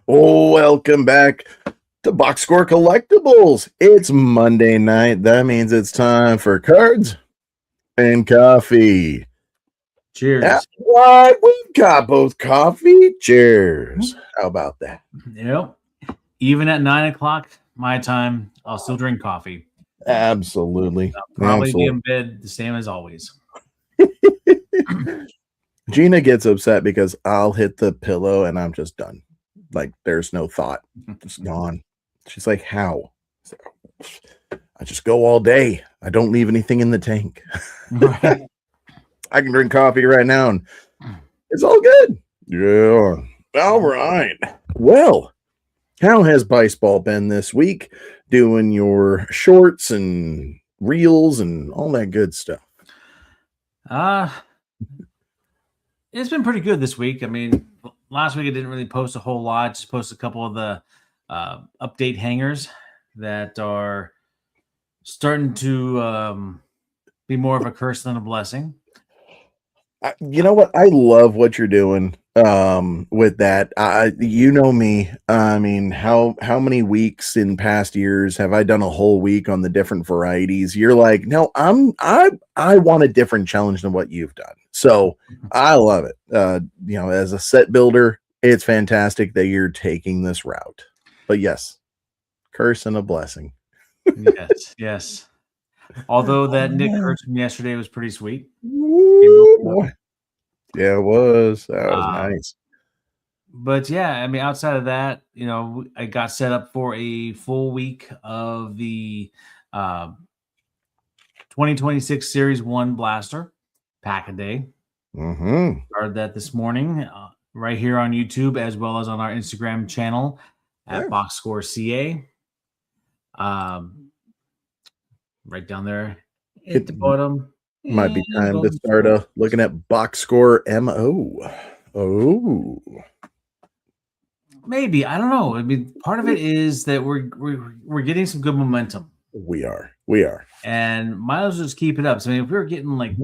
Oh, welcome back to Box Score Collectibles. It's Monday night. That means it's time for cards and coffee. Cheers. That's why we've got both coffee. Cheers. How about that? Yep. Even at 9 o'clock my time, I'll still drink coffee. Absolutely. I'll probably be Absolutely. in bed the same as always. Gina gets upset because I'll hit the pillow and I'm just done. Like there's no thought. It's gone. She's like, how? I just go all day. I don't leave anything in the tank. Right. I can drink coffee right now and it's all good. Yeah. All right. Well, how has Bice Ball been this week? Doing your shorts and reels and all that good stuff. It's been pretty good this week. I mean, last week I didn't really post a whole lot. Just posted a couple of the update hangers that are starting to be more of a curse than a blessing. You know what? I love what you're doing with that. You know me. I mean, how many weeks in past years have I done a whole week on the different varieties? You're like, no, I want a different challenge than what you've done. So I love it. As a set builder, it's fantastic that you're taking this route. But yes, curse and a blessing. Yes. Although that Nick Kurtz from yesterday was pretty sweet. Ooh, yeah, it was. That was nice. But yeah, I mean, outside of that, I got set up for a full week of the 2026 Series 1 Blaster Pack a Day. Started that this morning right here on YouTube as well as on our Instagram channel at Box Score CA. Right down there at the bottom. Might be time to start looking at Box Score MO. Oh, maybe, I don't know. I mean, part of it is that we're getting some good momentum. We are, and might as well just keep it up. So I mean, if we were getting like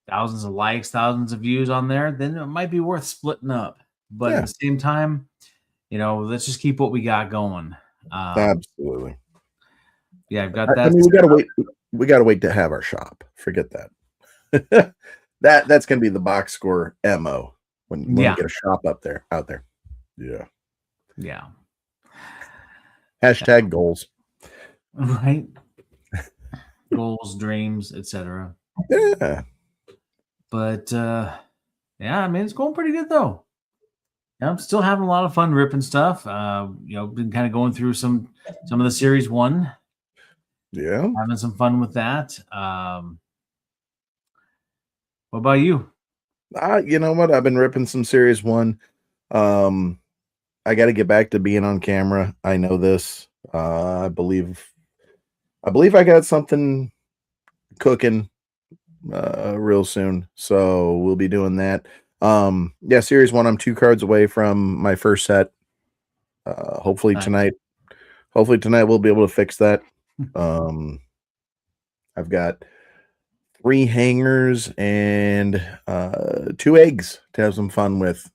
thousands of likes, thousands of views on there, then it might be worth splitting up. But at the same time, let's just keep what we got going. Absolutely. Yeah, I've got that. I mean, we gotta wait to have our shop. Forget that. That's gonna be the Box Score MO when we get a shop out there. Yeah. Hashtag goals. Right. Goals, dreams, etc. Yeah. But I mean, it's going pretty good though. I'm still having a lot of fun ripping stuff. Been kind of going through some of the Series 1. Yeah. Having some fun with that. What about you? You know what? I've been ripping some Series 1. I got to get back to being on camera. I know this. I believe I got something cooking real soon. So we'll be doing that. Series 1, I'm 2 cards away from my first set. Hopefully tonight we'll be able to fix that. I've got 3 hangers and 2 eggs to have some fun with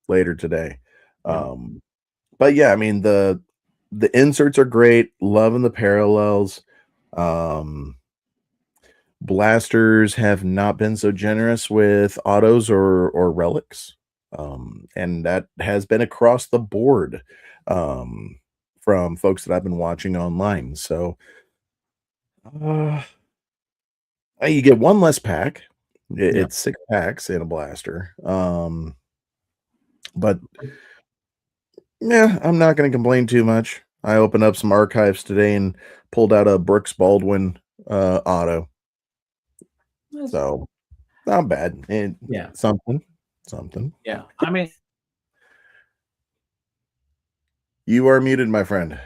later today. But yeah, I mean the inserts are great. Loving the parallels. Blasters have not been so generous with autos or relics. And that has been across the board from folks that I've been watching online. So you get 1 less pack. It's 6 packs in a blaster. But yeah, I'm not going to complain too much. I opened up some archives today and pulled out a Brooks Baldwin auto. So not bad. And something. Yeah. I mean, you are muted, my friend.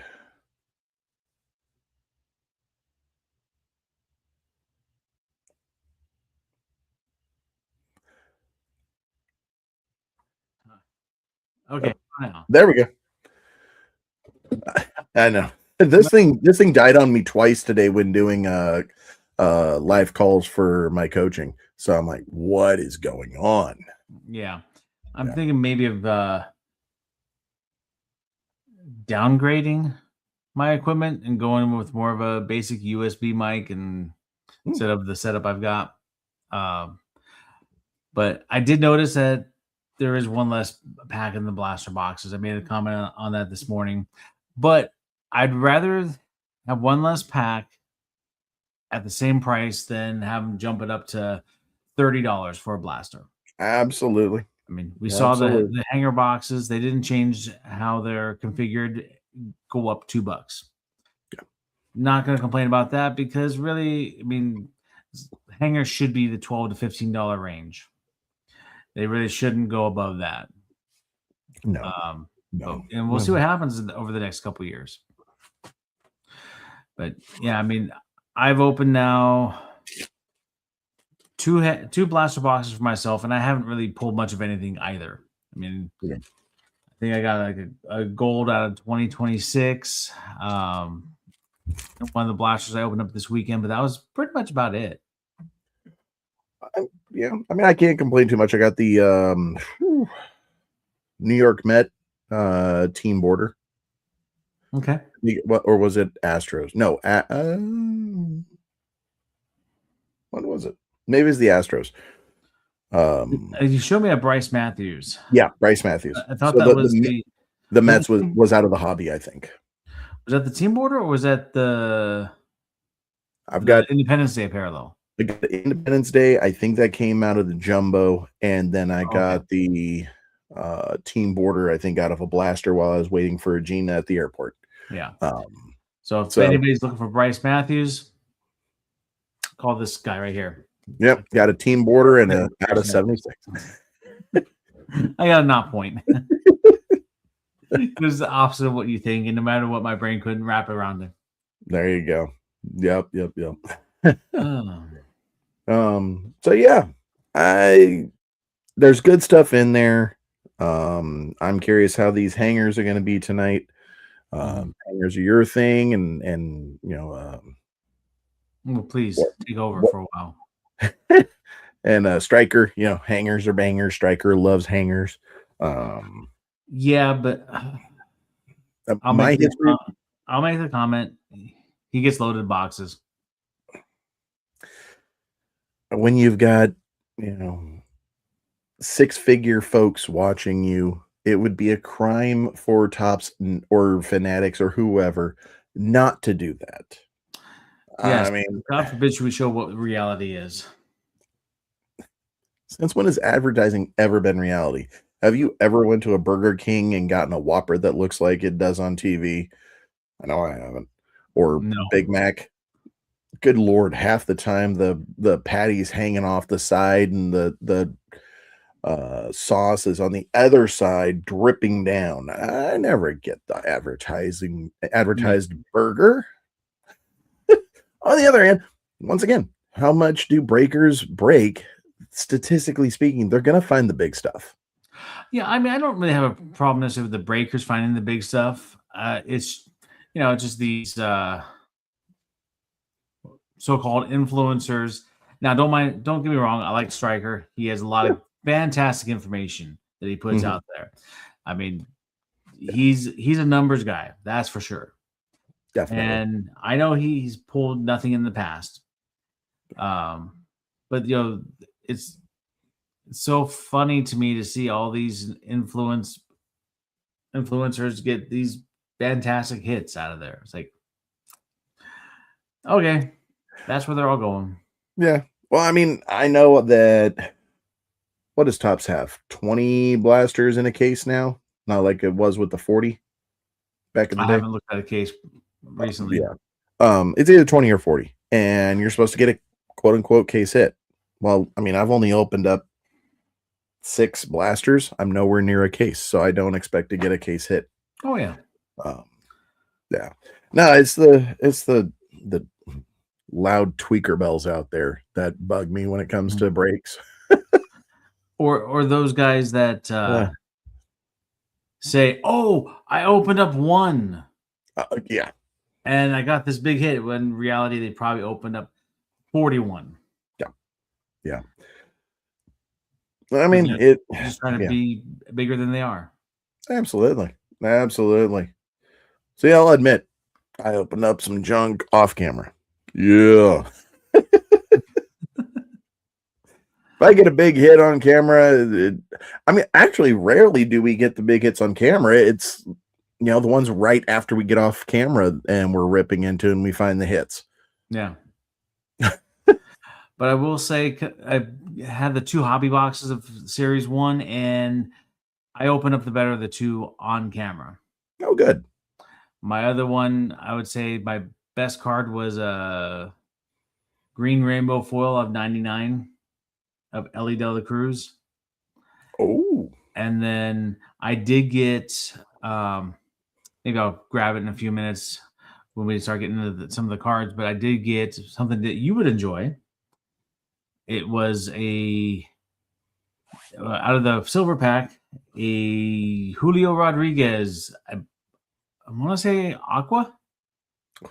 Okay. There we go. I know. This thing died on me twice today when doing live calls for my coaching. So I'm like, what is going on? Yeah. I'm thinking maybe of downgrading my equipment and going with more of a basic USB mic and Hmm. set up the setup I've got. Um, but I did notice that there is one less pack in the blaster boxes. I made a comment on that this morning, but I'd rather have one less pack at the same price than have them jump it up to $30 for a blaster. Absolutely. I mean, we saw Absolutely. the hanger boxes. They didn't change how they're configured. Go up $2. Not going to complain about that because really, I mean, hangers should be the $12 to $15 range. They really shouldn't go above that. No, no. And we'll see what happens over the next couple of years. But yeah, I mean, I've opened now two blaster boxes for myself, and I haven't really pulled much of anything either. I mean, Yeah. I think I got like a gold out of 2026. One of the blasters I opened up this weekend, but that was pretty much about it. Yeah, I mean, I can't complain too much. I got the New York Met team border. Okay. What, or was it Astros? No, what was it? Maybe it's the Astros. You showed me a Bryce Matthews. Yeah, Bryce Matthews. I thought So that was the Mets was out of the hobby, I think. Was that the team border or was that I've got Independence Day parallel? The Independence Day, I think that came out of the jumbo, and then I got the team border, I think, out of a blaster while I was waiting for Gina at the airport. Yeah. So if anybody's looking for Bryce Matthews, call this guy right here. Yep, got a team border and a out of 76. I got a not point. It was the opposite of what you think, and no matter what, my brain couldn't wrap around it. There you go. Yep. So yeah, there's good stuff in there. I'm curious how these hangers are going to be tonight. Hangers are your thing, and you know, well, please take over for a while. And Striker, you know, hangers are bangers. Striker loves hangers. Yeah, but I'll make the comment. He gets loaded boxes. When you've got, you know, six-figure folks watching you, it would be a crime for Tops or Fanatics or whoever not to do that. Yes, I mean, God forbid should we show what reality is. Since when has advertising ever been reality? Have you ever went to a Burger King and gotten a Whopper that looks like it does on TV? I know I haven't. Or No. Big Mac. Good Lord, half the time the patty's hanging off the side and the sauce is on the other side dripping down. I never get the advertised burger. On the other hand, once again, how much do breakers break? Statistically speaking, they're going to find the big stuff. Yeah, I mean, I don't really have a problem necessarily with the breakers finding the big stuff. It's, you know, just these so-called influencers. Now, don't get me wrong. I like Striker. He has a lot of fantastic information that he puts out there. I mean, he's a numbers guy. That's for sure. Definitely. And I know he's pulled nothing in the past. But you know, it's so funny to me to see all these influencers get these fantastic hits out of there. It's like, okay, that's where they're all going. Yeah. Well, I mean, I know that. What does Tops have? 20 blasters in a case now? Not like it was with the 40 back in the day. I haven't looked at a case recently. Yeah. It's either 20 or 40, and you're supposed to get a quote unquote case hit. Well, I mean, I've only opened up 6 blasters. I'm nowhere near a case, so I don't expect to get a case hit. Oh yeah. Yeah. No, it's the loud tweaker bells out there that bug me when it comes to breaks. Or those guys that say, "Oh, I opened up one." Yeah. And I got this big hit when in reality they probably opened up 41. Yeah. I mean, just trying to be bigger than they are. Absolutely. See, I'll admit, I opened up some junk off camera. Yeah. If I get a big hit on camera, I mean, actually, rarely do we get the big hits on camera. It's, the ones right after we get off camera and we're ripping into and we find the hits. Yeah. But I will say, I had the 2 hobby boxes of Series 1, and I opened up the better of the 2 on camera. Oh, good. My other one, I would say my best card was a green rainbow foil of 99 of Ellie De La Cruz. Oh. And then I did get, maybe I'll grab it in a few minutes when we start getting into some of the cards, but I did get something that you would enjoy. It was out of the silver pack, a Julio Rodriguez. I want to say Aqua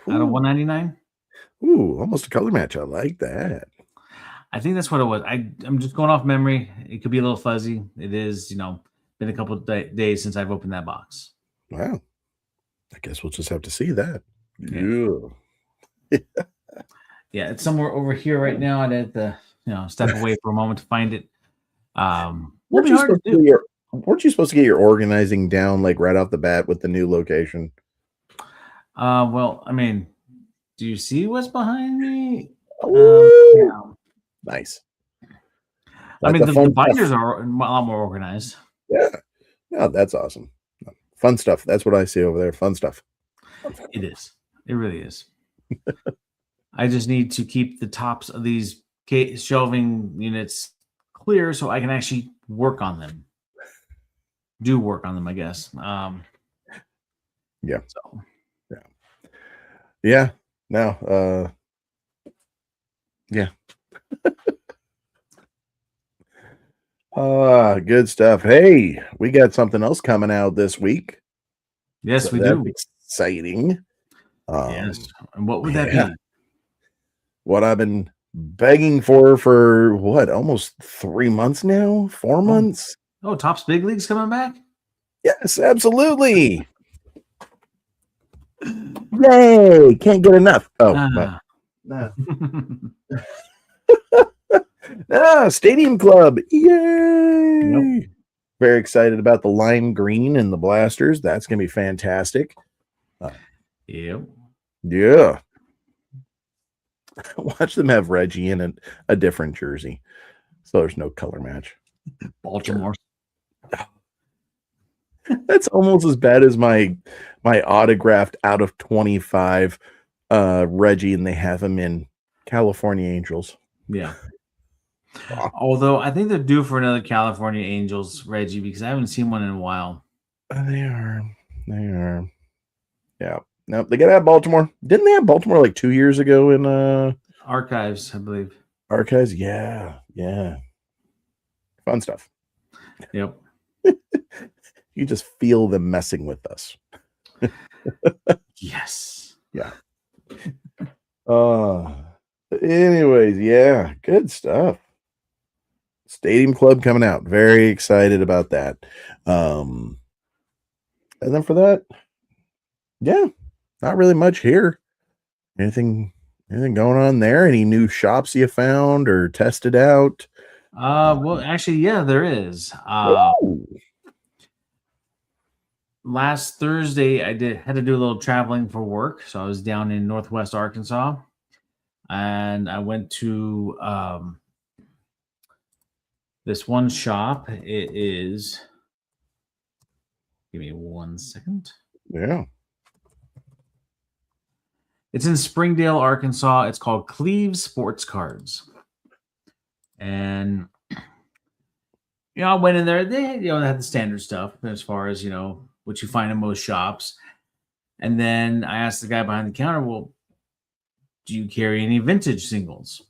out of 199. Ooh, almost a color match. I like that. I think that's what it was. I'm just going off memory. It could be a little fuzzy. It is, been a couple of days since I've opened that box. Wow. I guess we'll just have to see that. Yeah. Yeah, it's somewhere over here right now. I'd have to, step away for a moment to find it. Won't be hard to do. Weren't you supposed to get your organizing down like right off the bat with the new location? Well, I mean, do you see what's behind me? Yeah. Nice. I mean, the binders are a lot more organized. Yeah. No, that's awesome. Fun stuff. That's what I see over there. Fun stuff. It is. It really is. I just need to keep the tops of these shelving units clear so I can actually work on them. Do work on them, I guess. Yeah. So. Yeah. No. Yeah. Good stuff. Hey, we got something else coming out this week. Yes, so we do. Exciting. Yes. And what would that be? What I've been begging for what, almost 3 months now? 4 months? Oh, Topps Big League's coming back? Yes, absolutely. Yay! Can't get enough. Oh, Stadium Club. Yay! Nope. Very excited about the lime green and the blasters. That's gonna be fantastic. Yep. Yeah. Watch them have Reggie in a different jersey, so there's no color match. Baltimore. That's almost as bad as my autographed out of 25 Reggie, and they have him in California Angels. Yeah. Although I think they're due for another California Angels Reggie because I haven't seen one in a while. They are. Yeah. No, they gotta have Baltimore. Didn't they have Baltimore like 2 years ago in Archives, I believe. Archives? Yeah. Fun stuff. Yep. You just feel them messing with us. Yes. Yeah. Anyways, yeah, good stuff. Stadium Club coming out. Very excited about that. And then for that, yeah, not really much here. Anything going on there? Any new shops you found or tested out? Well, actually, yeah, there is. Last Thursday, I had to do a little traveling for work, so I was down in Northwest Arkansas, and I went to this one shop. It is. Give me 1 second. Yeah. It's in Springdale, Arkansas. It's called Cleve's Sports Cards. And, I went in there. They, they had the standard stuff as far as, what you find in most shops. And then I asked the guy behind the counter, well, do you carry any vintage singles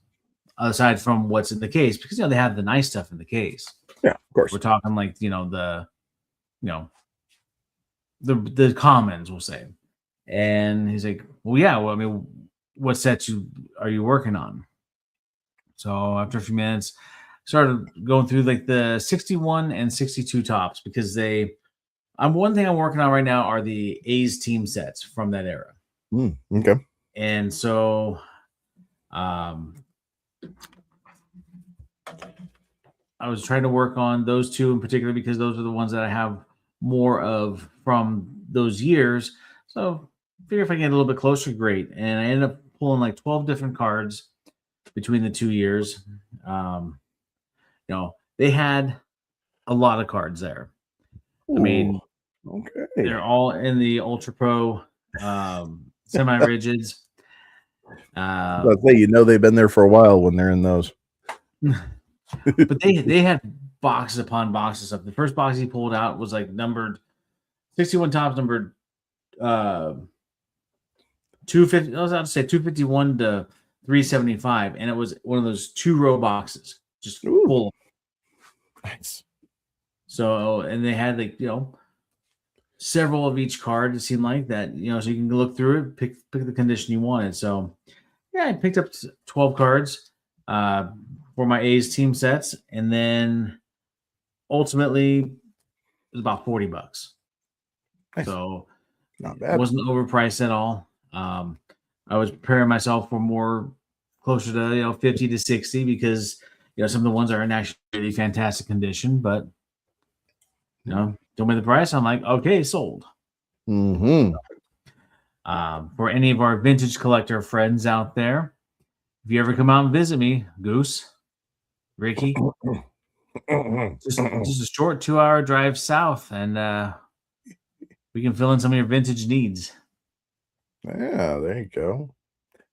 aside from what's in the case? Because, they have the nice stuff in the case. Yeah, of course. We're talking like, the commons, we'll say. And he's like, well, yeah, well, I mean, what sets are you working on? So after a few minutes, I started going through like the 61 and 62 tops because they One thing I'm working on right now are the A's team sets from that era. Okay. And so um, I was trying to work on those two in particular because those are the ones that I have more of from those years. So figure if I get a little bit closer, great. And I ended up pulling like 12 different cards between the 2 years. They had a lot of cards there. I Ooh, mean, okay. they're all in the Ultra Pro semi rigids. But say, they've been there for a while when they're in those. But they had boxes upon boxes of the first box he pulled out was like numbered 61 tops, numbered 250. I was about to say 251 to 375, and it was one of those 2-row boxes, just Ooh, full. nice. So, and they had several of each card. It seemed like that, so you can look through it, pick the condition you wanted. So, yeah, I picked up 12 cards for my A's team sets, and then ultimately it was about $40. Nice. So, Not it bad. wasn't overpriced at all. I was preparing myself for more closer to 50 to 60 because some of the ones are in actually really fantastic condition, but told me the price. I'm like, okay, sold. Mm-hmm. For any of our vintage collector friends out there, if you ever come out and visit me, Goose, Ricky, just a short 2-hour drive south, and we can fill in some of your vintage needs. Yeah, there you go.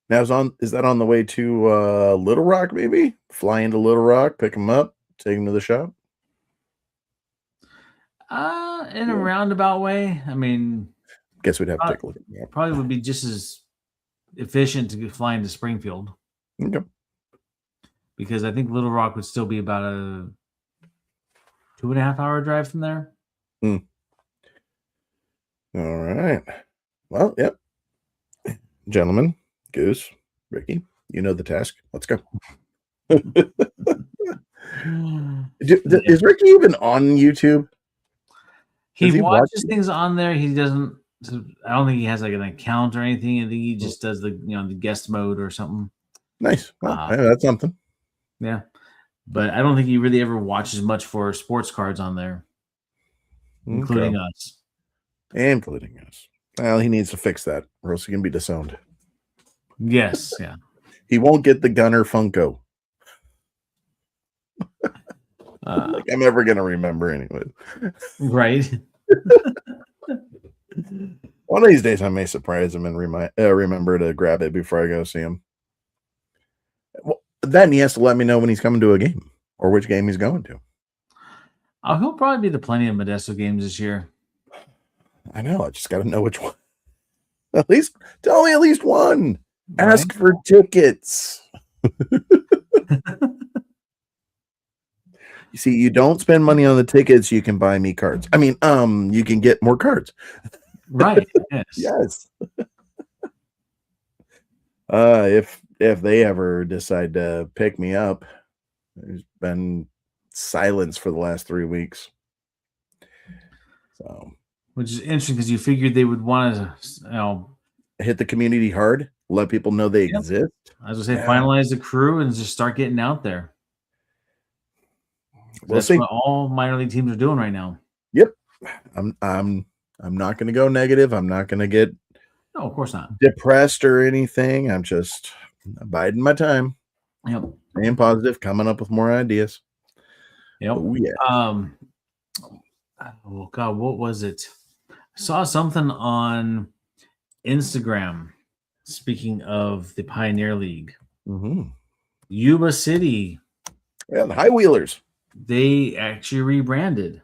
Now is that on the way to Little Rock, maybe? Fly into Little Rock, pick them up, take them to the shop? In a Yeah. roundabout way. I mean, Guess we'd have to take a look at that. probably would be just as efficient to fly into Springfield Okay. because I think Little Rock would still be about a 2.5-hour drive from there. All right. Well, yep. Gentlemen, Goose, Ricky, you know the task. Let's go. Is Ricky even on YouTube? He Does he watch watches it? things on there. He doesn't. I don't think he has like an account or anything. I think he just does the guest mode or something. Nice. Well, hey, that's something. Yeah, but I don't think he really ever watches much for sports cards on there, including us. Including us. Well, he needs to fix that, or else he can be disowned. Yes, yeah. He won't get the Gunner Funko. Like I'm ever gonna remember anyway. Right. One of these days, I may surprise him and remember to grab it before I go see him. Well, then he has to let me know when he's coming to a game or which game he's going to. He'll probably be to plenty of Modesto games this year. I know. I just got to know which one. At least tell me at least one. Right? Ask for tickets. You see, you don't spend money on the tickets, you can buy me cards. I mean, you can get more cards. Right. Yes. Yes. If they ever decide to pick me up, there's been silence for the last 3 weeks. So, which is interesting because you figured they would want to, hit the community hard, let people know they exist. as I say, finalize the crew and just start getting out there. We'll That's see. what all minor league teams are doing right now. Yep. I'm not going to go negative. I'm not going to get No, of course not. depressed or anything. I'm just biding my time. Yep. Being positive, coming up with more ideas. Yep. Oh, yeah. Oh God, what was it? I saw something on Instagram. Speaking of the Pioneer League, Yuba City. Yeah, the High Wheelers. They actually rebranded.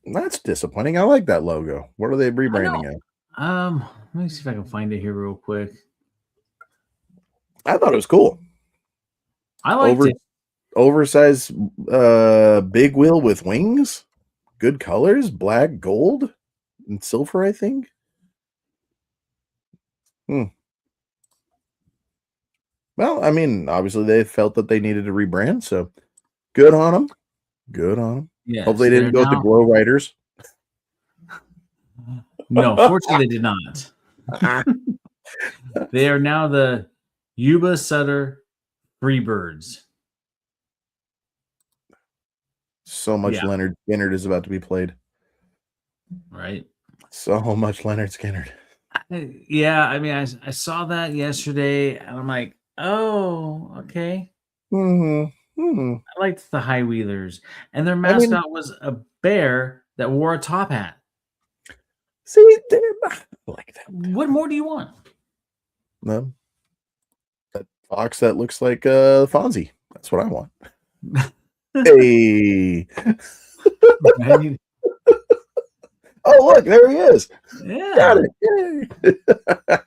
That's disappointing. I like that logo. What are they rebranding at? Let me see if I can find it here real quick. I thought it was cool. I liked it. Oversized big wheel with wings. Good colors, black, gold, and silver, I think. Well, I mean, obviously they felt that they needed to rebrand, so good on them. Good on them. Hopefully Yes, they they're didn't go with the now. Glow Riders. No, fortunately, they did not. They are now the Yuba Sutter Freebirds. So much Yeah, Leonard Skinner is about to be played. right. So much Leonard Skinner. Yeah, I mean, I saw that yesterday, and I'm like, oh, okay. I liked the High Wheelers, and their I mean, mascot was a bear that wore a top hat. see, they're not like that. What more do you want? No, that fox that looks like Fonzie. That's what I want. Hey, Right? oh look, there he is. Got Yeah. it. Yay.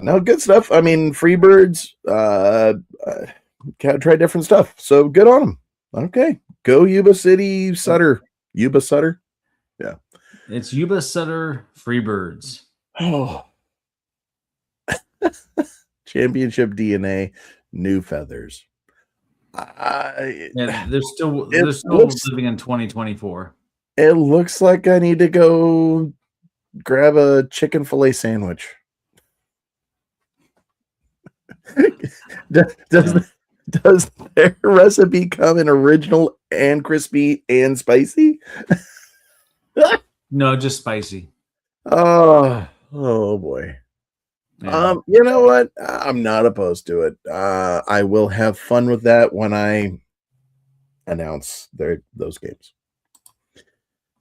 No, good stuff. I mean, Freebirds, gotta try different stuff. So good on them. Okay, go Yuba City Sutter. Yuba Sutter. Yeah. It's Yuba Sutter Freebirds. Oh, championship DNA, new feathers. Yeah, It they're still looks living in 2024. it looks like I need to go grab a chicken fillet sandwich. does, Yeah. does their recipe come in original and crispy and spicy? No, just spicy. Oh boy. Yeah. You know what? I'm not opposed to it. I will have fun with that when I announce those games.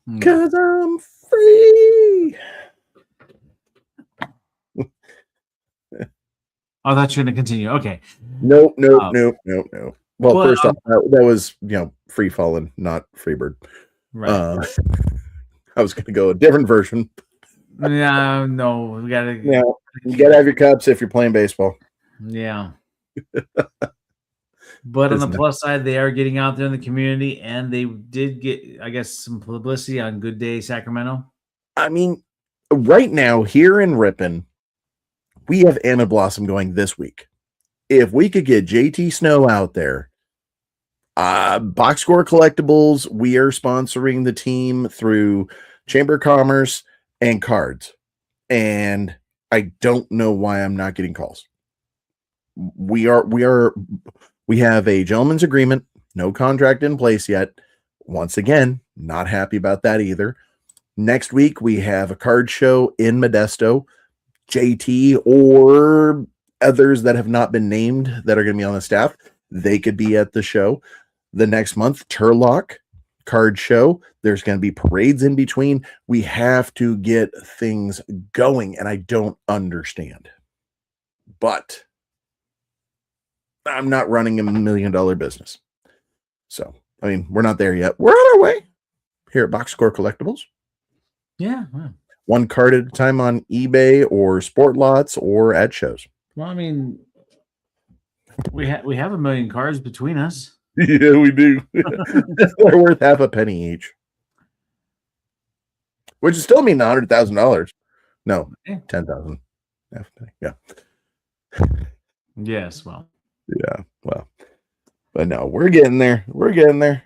Yeah. Cause I'm free. Oh, that's going to continue. Okay. Nope. Well, But first off, that was free falling, not Freebird. right. I was going to go a different version. Yeah, no, we got to. Yeah, you got to have your cups if you're playing baseball. Yeah. But on the plus side, they are getting out there in the community, and they did get, I guess, some publicity on Good Day Sacramento. I mean, right now here in Ripon, we have Anna Blossom going this week. If we could get JT Snow out there, Box Score Collectibles, we are sponsoring the team through Chamber of Commerce and cards. And I don't know why I'm not getting calls. We have a gentleman's agreement, no contract in place yet. Once again, not happy about that either. Next week, we have a card show in Modesto. JT or others that have not been named that are going to be on the staff, they could be at the show. The next month, Turlock card show. There's going to be parades in between. We have to get things going, and I don't understand. But I'm not running a $1 million business. So, I mean, we're not there yet. We're on our way here at Box Score Collectibles. Yeah. Wow. One card at a time on eBay or sport lots or at shows. Well, I mean, we have 1 million cards between us. Yeah, we do. They're worth half a penny each, which is still mean $100,000. No, 10,000. Half a penny. Yeah. Yes. Well. Yeah. Well, but no, we're getting there. We're getting there.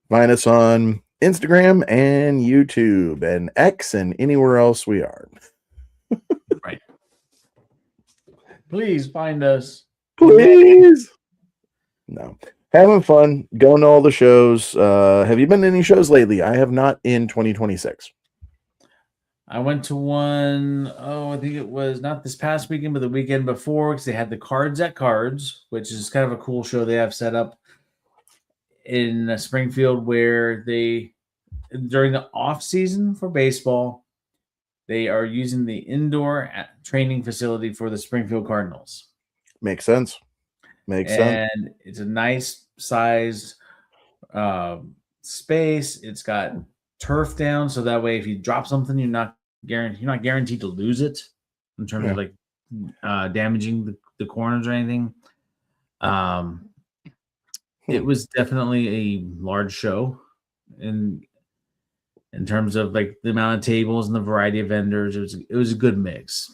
Find us on Instagram and YouTube and X and anywhere else we are. Right. Please find us. Please. No. Having fun, going to all the shows. Have you been to any shows lately? I have not in 2026. I went to one, I think it was not this past weekend, but the weekend before, because they had the Cards at Cards, which is kind of a cool show they have set up in Springfield, where they, during the off season for baseball, they are using the indoor training facility for the Springfield Cardinals. Makes sense. And it's a nice sized space. It's got turf down, so that way if you drop something, you're not guaranteed to lose it in terms of like damaging the corners or anything. It was definitely a large show in terms of like the amount of tables and the variety of vendors. It was a good mix.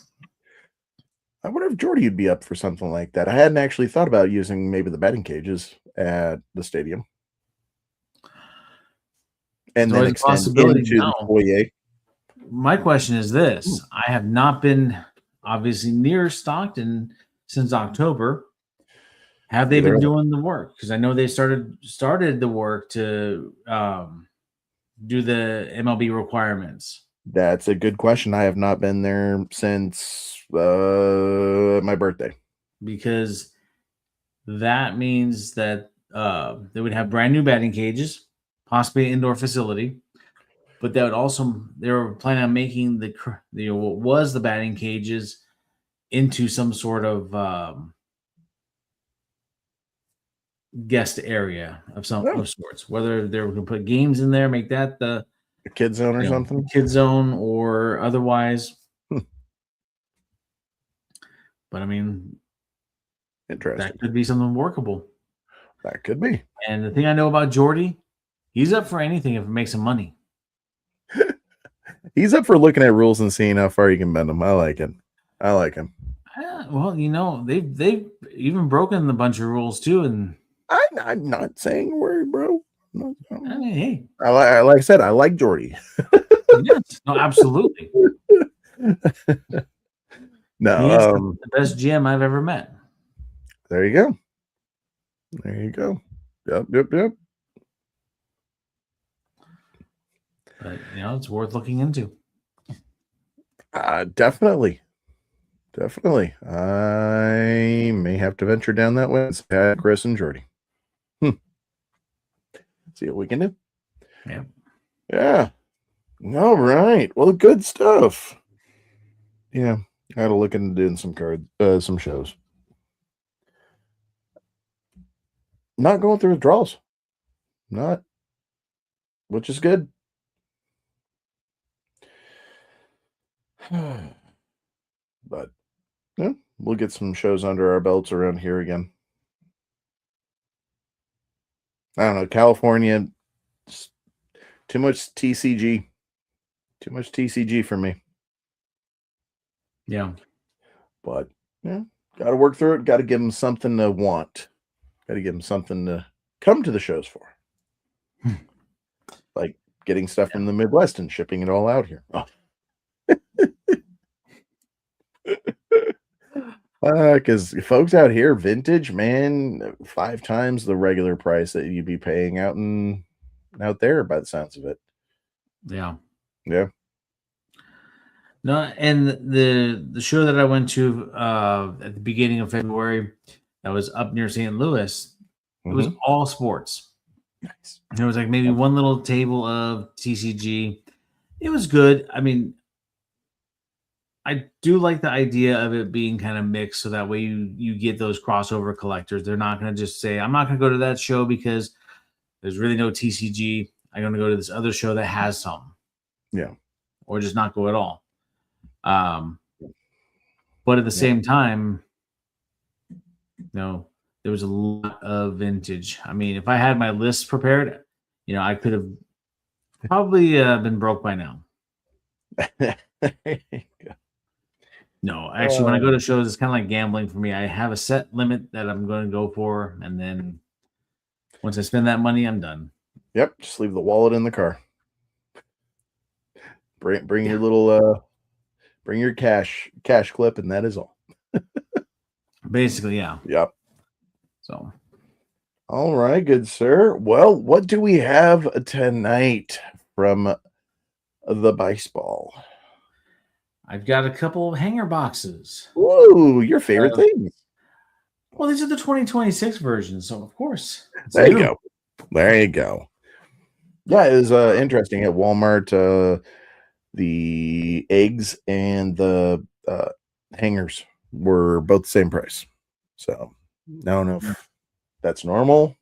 I wonder if Jordy would be up for something like that. I hadn't actually thought about using maybe the batting cages at the stadium, and There's then always a extend possibility into the now. foyer. My question is this: I have not been obviously near Stockton since October. Have they Either been of them. doing the work? Because I know they started the work to do the MLB requirements. That's a good question. I have not been there since my birthday. Because that means that they would have brand new batting cages, possibly an indoor facility, but that would also they were planning on making what was the batting cages into some sort of guest area of some Oh, of sorts. Whether they were going to put games in there, make that the a kid zone or the something. kid zone or otherwise. Hmm. But I mean, that Interesting. could be something workable. That could be. And the thing I know about Jordy, he's up for anything if it makes him money. He's up for looking at rules and seeing how far you can bend them. I like it. I like him. Well, they've even broken a bunch of rules too, and I'm not saying a word, bro. No, I mean, hey, like I said, I like Jordy. yes, no, absolutely, he is No, the best GM I've ever met. there you go. There you go. Yep. But it's worth looking into. Definitely. I may have to venture down that way. It's Pat, Chris, and Jordy. See what we can do. Yeah. Yeah. All right. Well, good stuff. Yeah. I had to look into doing some shows. Not going through withdrawals. Not, which is good. But yeah, we'll get some shows under our belts around here again. I don't know. California, too much TCG. Too much TCG for me. Yeah. But yeah, got to work through it. Got to give them something to want. Got to give them something to come to the shows for. Like getting stuff from the Midwest and shipping it all out here. Oh. Because folks out here, vintage, man, 5 times the regular price that you'd be paying out there by the sounds of it. Yeah. Yeah. No, and the show that I went to at the beginning of February that was up near St. Louis, it was all sports. Nice. There was like maybe one little table of TCG. It was good. I mean, I do like the idea of it being kind of mixed so that way you get those crossover collectors. They're not going to just say, I'm not going to go to that show because there's really no TCG. I'm going to go to this other show that has some. Yeah. Or just not go at all. But at the same time, there was a lot of vintage. I mean, if I had my list prepared, I could have probably been broke by now. No, actually, when I go to shows, it's kind of like gambling for me. I have a set limit that I'm going to go for, and then once I spend that money, I'm done. Yep, just leave the wallet in the car. Bring your little bring your cash clip, and that is all. Basically, yeah. Yep. So, all right, good sir. Well, what do we have tonight from the Bice Ball? I've got a couple of hanger boxes. Whoa, your favorite things. Well, these are the 2026 versions, so of course. There you go. There you go. Yeah, it was interesting at Walmart. The eggs and the hangers were both the same price. So I don't know if that's normal.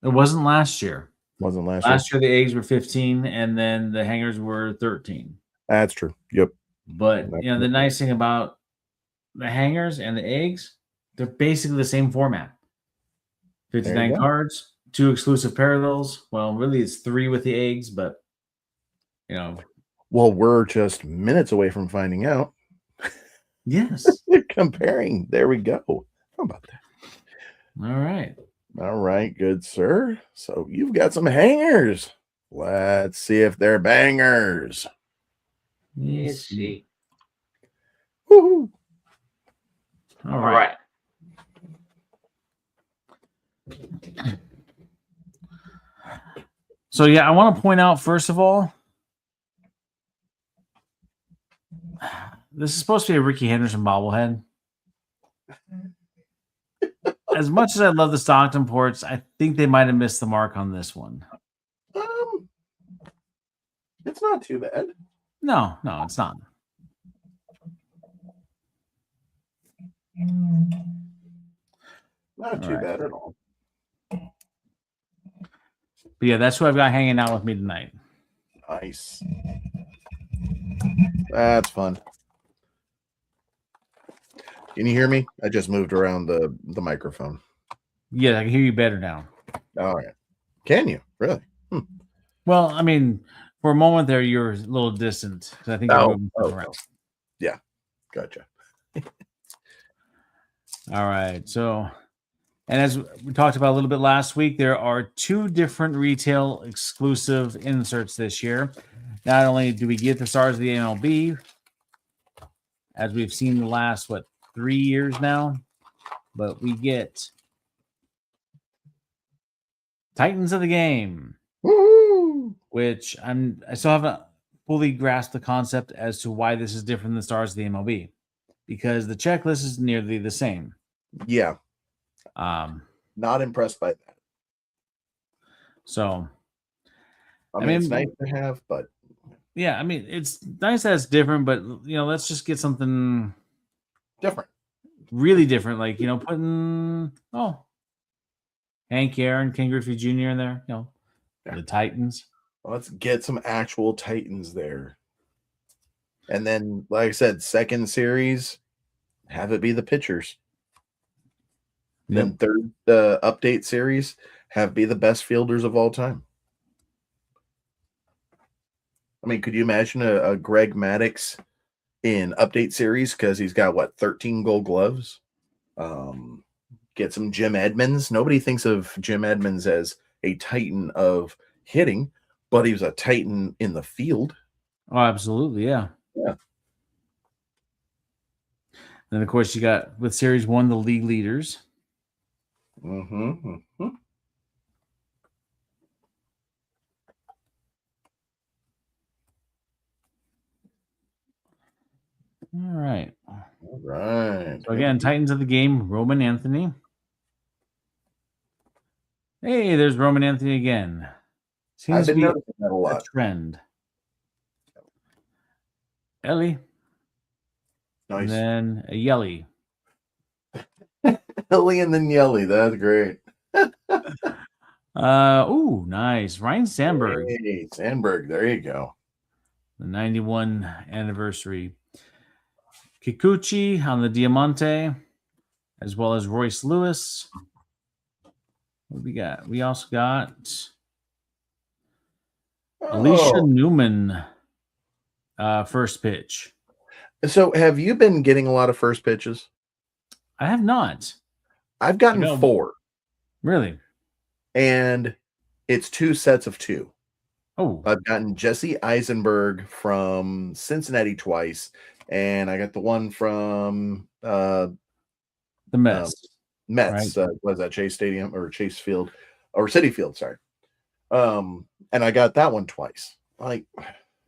It wasn't last year. Wasn't last year. The eggs were 15 and then the hangers were 13. That's true. Yep. But the nice thing about the hangers and the eggs, they're basically the same format. 59 cards, 2 exclusive parallels. Well, really it's 3 with the eggs, but well, we're just minutes away from finding out. Yes. Comparing. There we go. How about that? All right. All right, good sir. So you've got some hangers. Let's see if they're bangers. Let's see. Woohoo. All right. So yeah, I want to point out first of all, this is supposed to be a Ricky Henderson bobblehead. As much as I love the Stockton ports, I think they might have missed the mark on this one. Um, it's not too bad. No, it's not. Not too bad at all. But yeah, that's who I've got hanging out with me tonight. Nice. That's fun. Can you hear me? I just moved around the microphone. Yeah, I can hear you better now. All right. Can you? Really? Well, I mean, for a moment there, you're a little distant because I think you're moving stuff around. Yeah. Gotcha. All right. So, and as we talked about a little bit last week, there are 2 different retail exclusive inserts this year. Not only do we get the stars of the MLB, as we've seen the last, 3 years now, but we get Titans of the Game. Woo! Which I still haven't fully grasped the concept as to why this is different than stars of the MLB, because the checklist is nearly the same. Yeah. Not impressed by that. So, I mean, it's nice to have, but yeah, I mean, it's nice that it's different, but let's just get something different, really different. Like putting Hank Aaron, King Griffey Jr. in there. The Titans. Let's get some actual Titans there. And then, like I said, second series, have it be the pitchers. Then third update series, have be the best fielders of all time. I mean, could you imagine a Greg Maddux in update series because he's got 13 Gold Gloves? Get some Jim Edmonds. Nobody thinks of Jim Edmonds as a titan of hitting, but he was a titan in the field. Oh, absolutely, yeah. Yeah. Then of course you got with Series 1 the league leaders. Mm-hmm. All right. So Hey. again, Titans of the Game, Roman Anthony. Hey, there's Roman Anthony again. Seems to be noticing that a lot. Trend. Ellie. Nice. And then a Yelly. Ellie and then Yelly. That's great. Ooh, nice. Ryan Sandberg. Hey, Sandberg. There you go. The 91 anniversary. Kikuchi on the Diamante, as well as Royce Lewis. What we got? We also got Alicia Newman, first pitch. So have you been getting a lot of first pitches? I have not. I've gotten 4. Really? And it's 2 sets of 2. Oh. I've gotten Jesse Eisenberg from Cincinnati twice, and I got the one from the Mets. Mets. Right? Was that Chase Stadium or Chase Field or City Field? Sorry. And I got that one twice. Like,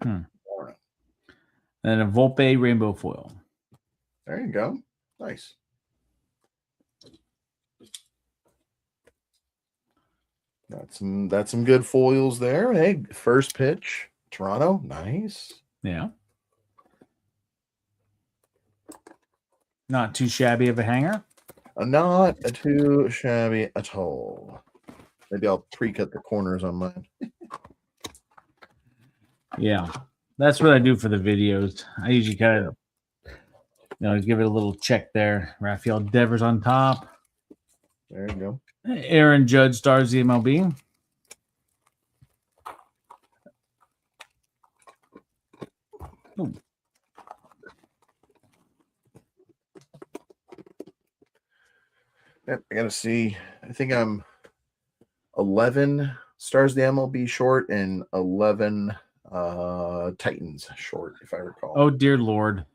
And a Volpe rainbow foil. There you go. Nice. That's some good foils there. Hey, first pitch, Toronto. Nice. Yeah. Not too shabby of a hanger. Not too shabby at all. Maybe I'll pre-cut the corners on mine. Yeah. That's what I do for the videos. I usually kind of, give it a little check there. Rafael Devers on top. There you go. Aaron Judge stars the MLB. Ooh. Yep, I gotta see. I think I'm 11 Stars the MLB short and 11 Titans short, if I recall. Oh dear Lord,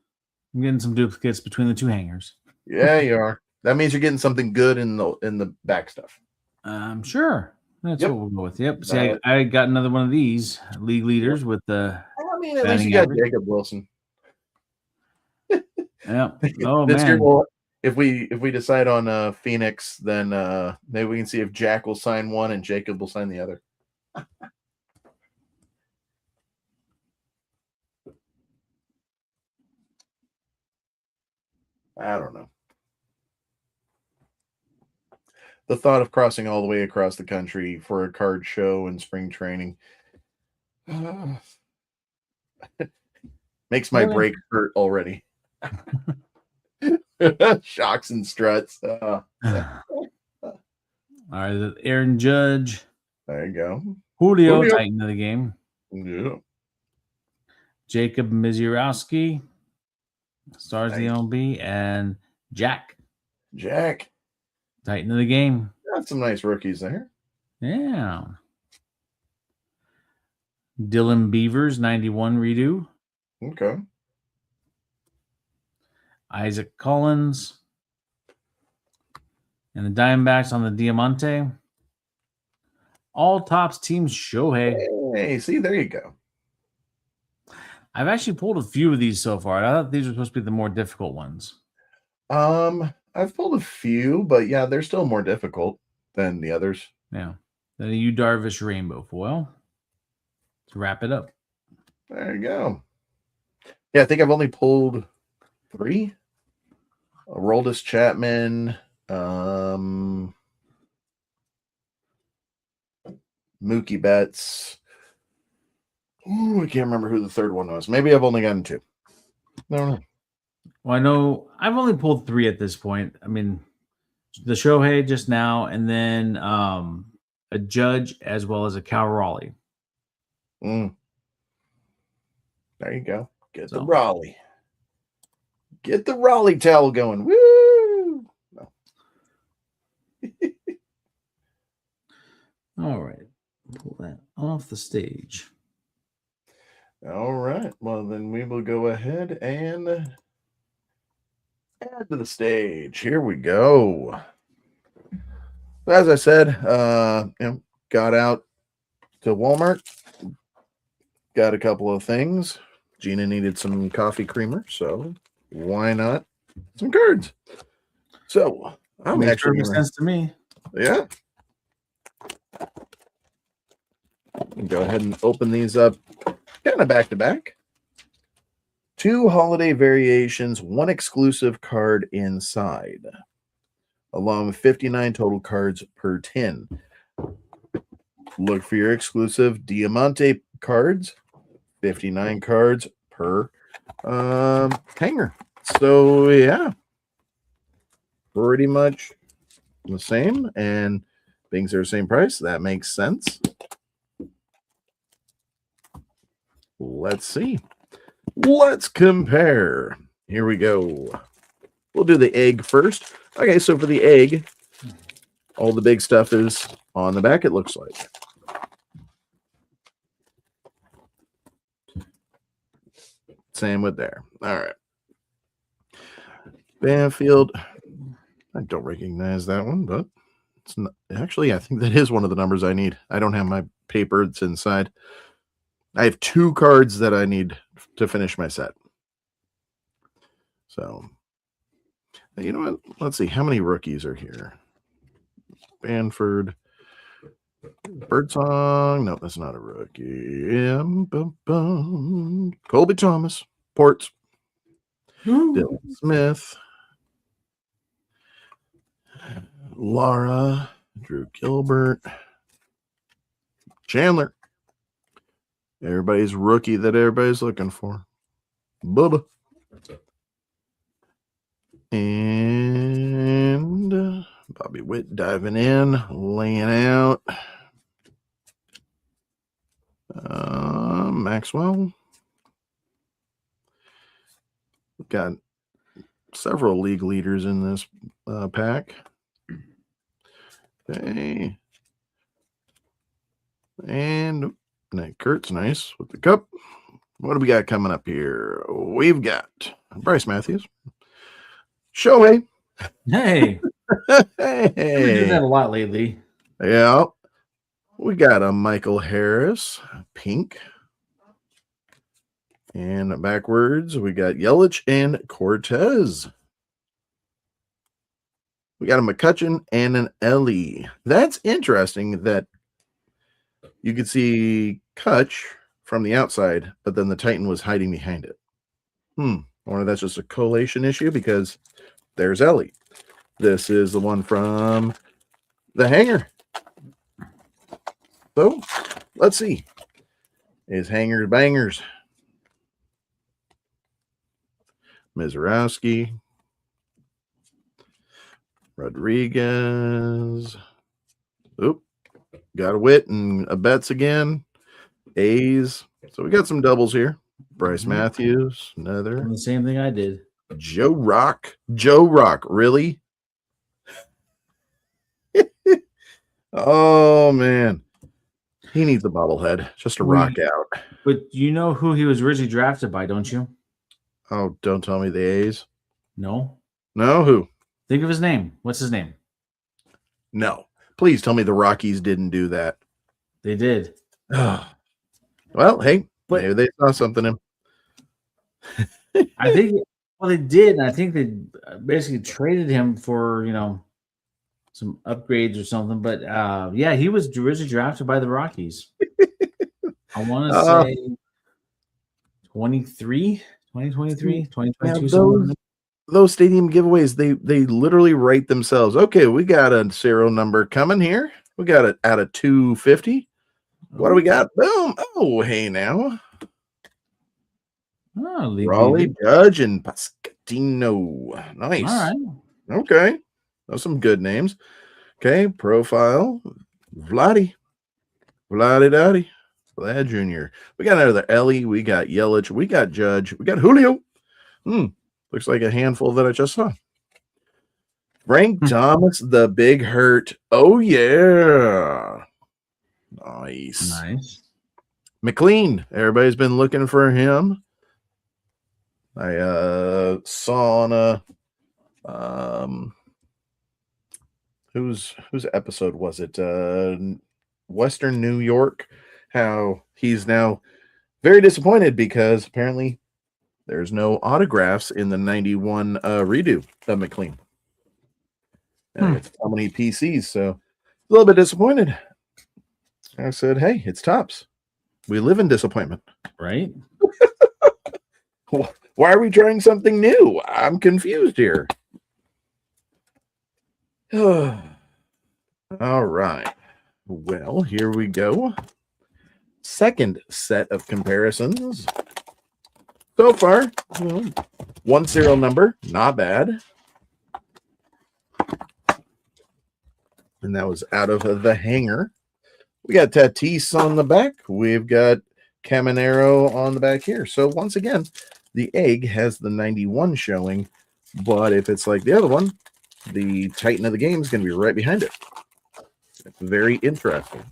I'm getting some duplicates between the two hangers. Yeah, you are. That means you're getting something good in the back stuff. Sure. That's Yep. what we'll go with. Yep. See, I got another one of these league leaders with the I mean, at least you batting got average. Jacob Wilson. Yeah. Oh This year, man. well, if we decide on Phoenix, then maybe we can see if Jack will sign one and Jacob will sign the other. I don't know. The thought of crossing all the way across the country for a card show and spring training makes my Really? break hurt already. Shocks and struts. All right. Aaron Judge. There you go. Julio, Titan of the game. Yeah. Jacob Mizurowski, Stars the MLB, and Jack, Titan of the game. Got some nice rookies there. Yeah. Dylan Beavers, 91 redo. Okay. Isaac Collins. And the Diamondbacks on the Diamante. All tops teams Shohei. Hey, see, there you go. I've actually pulled a few of these so far. I thought these were supposed to be the more difficult ones. I've pulled a few, but yeah, they're still more difficult than the others. Yeah. Then a U Darvish Rainbow foil to wrap it up. There you go. Yeah, I think I've only pulled 3. Aroldis Chapman, Mookie Betts. Ooh, I can't remember who the third one was. Maybe I've only gotten 2. No. Well, I know I've only pulled 3 at this point. I mean, the Shohei just now, and then a Judge as well as a Cal Raleigh. There you go. Get the Raleigh. Get the Raleigh towel going. Woo! No. All right. Pull that off the stage. All right. Well, then we will go ahead and add to the stage. Here we go. As I said, got out to Walmart, got a couple of things. Gina needed some coffee creamer, so why not some cards? So I'm Makes actually perfect sense to me. Yeah. Go ahead and open these up kind of back to back. 2 holiday variations, 1 exclusive card inside, along with 59 total cards per tin. Look for your exclusive Diamante cards, 59 cards per hanger. So, yeah, pretty much the same, and things are the same price. That makes sense. Let's see. Let's compare. Here we go. We'll do the egg first. Okay, so for the egg, all the big stuff is on the back, it looks like. Same with there. All right. Banfield. I don't recognize that one, but it's not, actually, I think that is one of the numbers I need. I don't have my paper. It's inside. I have 2 cards that I need to finish my set. So, you know what? Let's see. How many rookies are here? Banford. Birdsong. No, that's not a rookie. Colby Thomas. Ports. Dylan Smith. Laura. Drew Gilbert. Chandler. Everybody's rookie that everybody's looking for. Bubba. And Bobby Witt diving in, laying out. Maxwell. We've got several league leaders in this pack. Okay. And Kurt's nice with the cup. What do we got coming up here? We've got Bryce Matthews, Shohei. Hey, you've been doing Hey, that a lot lately. yeah. We got a Michael Harris, pink. And backwards, we got Yelich and Cortez. We got a McCutcheon and an Ellie. That's interesting that you could see Kutch from the outside, but then the Titan was hiding behind it. I wonder if that's just a collation issue because there's Ellie. This is the one from the hanger. So let's see. Is hangers bangers. Mizorowski. Rodriguez. Oop. Got a Witt and a Betts again. A's. So we got some doubles here. Bryce Matthews, another. The same thing I did. Joe Rock. Joe Rock, really? Oh, man. He needs a bobblehead just to rock out. But you know who he was originally drafted by, don't you? Oh, don't tell me the A's. No. No, who? Think of his name. What's his name? No. Please tell me the Rockies didn't do that. They did. Well, hey, maybe they saw something in him. I think, well, they did. And I think they basically traded him for, some upgrades or something. But yeah, he was originally drafted by the Rockies. I want to say 2023, 2022. Those stadium giveaways, they literally rate themselves. Okay, we got a serial number coming here. We got it out of 250. What do we got? Boom. Oh, hey now. Oh, Raleigh, Judge, and Pascatino. Nice. All right. Okay. Those are some good names. Okay, profile. Vlad Dottie. Vlad Jr. We got another Ellie. We got Yelich. We got Judge. We got Julio. Looks like a handful that I just saw. Frank Thomas, the big hurt. Oh, yeah. Nice. McLean. Everybody's been looking for him. I saw on a whose episode was it? Western New York. How he's now very disappointed because apparently there's no autographs in the 91 redo of McLean. And it's so many PCs, so a little bit disappointed. I said, hey, it's Topps. We live in disappointment. Right? Why are we trying something new? I'm confused here. All right. Well, here we go. Second set of comparisons. So far, one serial number, not bad. And that was out of the hanger. We got Tatis on the back. We've got Caminero on the back here. So once again, the egg has the 91 showing, but if it's like the other one, the Titan of the game is going to be right behind it. It's very interesting.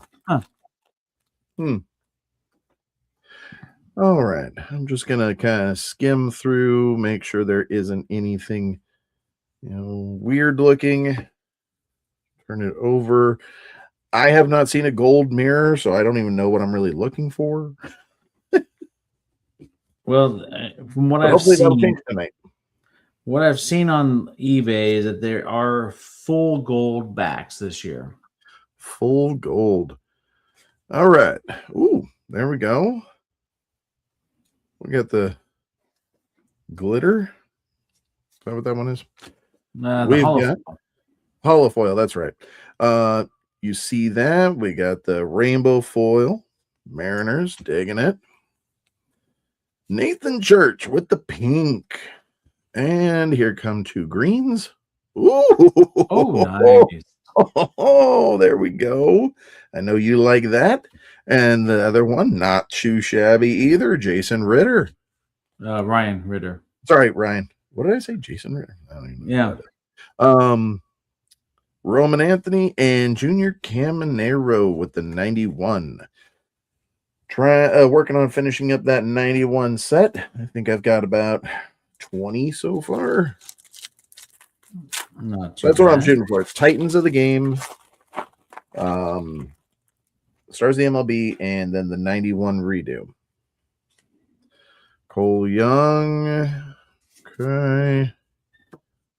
All right. I'm just going to kind of skim through, make sure there isn't anything, weird looking. Turn it over. I have not seen a gold mirror, so I don't even know what I'm really looking for. Well, from what hopefully that'll change tonight. What I've seen on eBay is that there are full gold backs this year. Full gold. All right. Ooh, there we go. We got the glitter. Is that what that one is? The hollow foil. That's right. You see that? We got the rainbow foil. Mariners digging it. Nathan Church with the pink. And here come two greens. Ooh. Oh, nice. Oh, there we go. I know you like that. And the other one, not too shabby either. Jason Ritter. Ryan Ritter. Sorry, Ryan. What did I say? Jason Ritter. I don't even know. Yeah. Roman Anthony, and Junior Caminero with the 91. Working on finishing up that 91 set. I think I've got about 20 so far. Not too That's what I'm bad. shooting for. It's Titans of the game, Stars of the MLB, and then the 91 redo. Cole Young. Okay.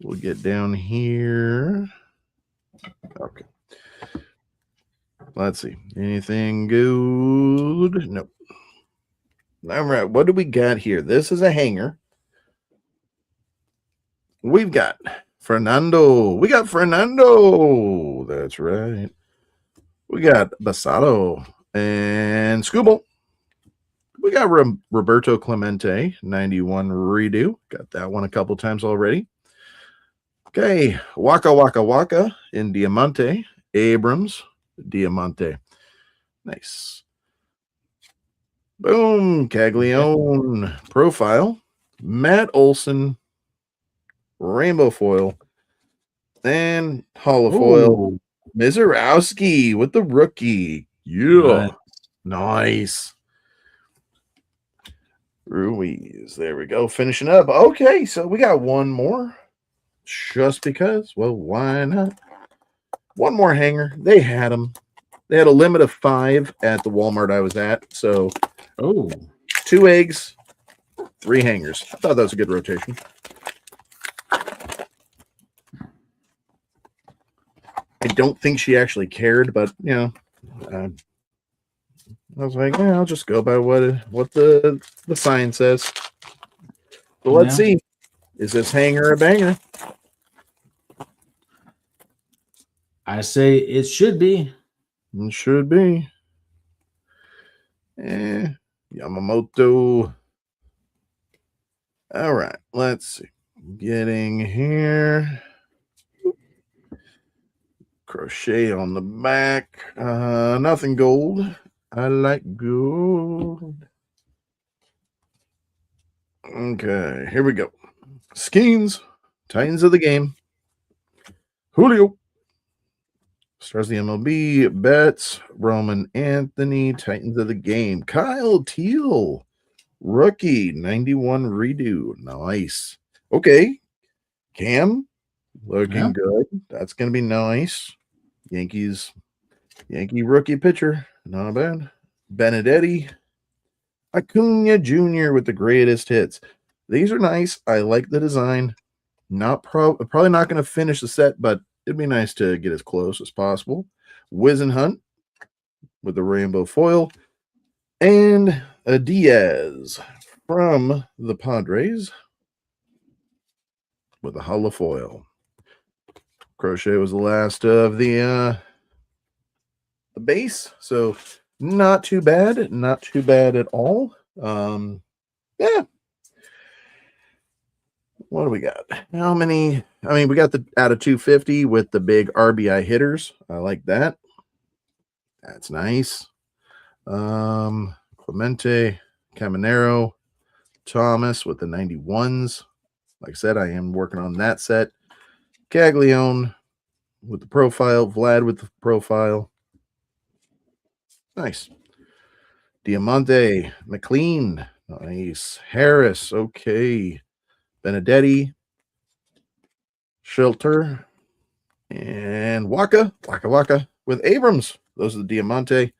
We'll get down here. Okay. Let's see. Anything good? Nope. All right. What do we got here? This is a hanger. We've got Fernando. We got Fernando. That's right. We got Basato and Scooble. We got Roberto Clemente, 91 redo. Got that one a couple times already. Okay. Waka Waka Waka in Diamante. Abrams, Diamante. Nice. Boom. Caglione profile. Matt Olson. Rainbow foil. And holofoil. Mizorowski with the rookie. Yeah. Nice. Ruiz. There we go. Finishing up. Okay, so we got one more. Just because. Well, why not? One more hanger. They had them. They had a limit of 5 at the Walmart I was at. So, 2 eggs, 3 hangers. I thought that was a good rotation. I don't think she actually cared, but you know, I was like, yeah, I'll just go by what the sign says. So let's see. Is this hanger a banger? I say it should be. It should be. Yamamoto. All right, let's see. Getting here. Crochet on the back. Nothing gold. I like gold. Okay, here we go. Skeens, Titans of the game. Julio. Stars of the MLB. Betts, Roman Anthony, Titans of the game. Kyle Teal, rookie, 91 redo. Nice. Okay. Cam, looking good. That's going to be nice. Yankee rookie pitcher. Not bad. Benedetti. Acuna Jr. with the greatest hits. These are nice. I like the design. Probably not going to finish the set, but it'd be nice to get as close as possible. Wizenhunt with the rainbow foil. And a Diaz from the Padres with a hollow foil. Crochet was the last of the base, so not too bad at all. Yeah. What do we got? How many? I mean, we got the out of 250 with the big RBI hitters. I like that. That's nice. Clemente, Caminero, Thomas with the 91s. Like I said, I am working on that set. Caglione with the profile. Vlad with the profile. Nice. Diamante, McLean. Nice. Harris. Okay. Benedetti. Shelter. And Waka with Abrams. Those are the Diamante.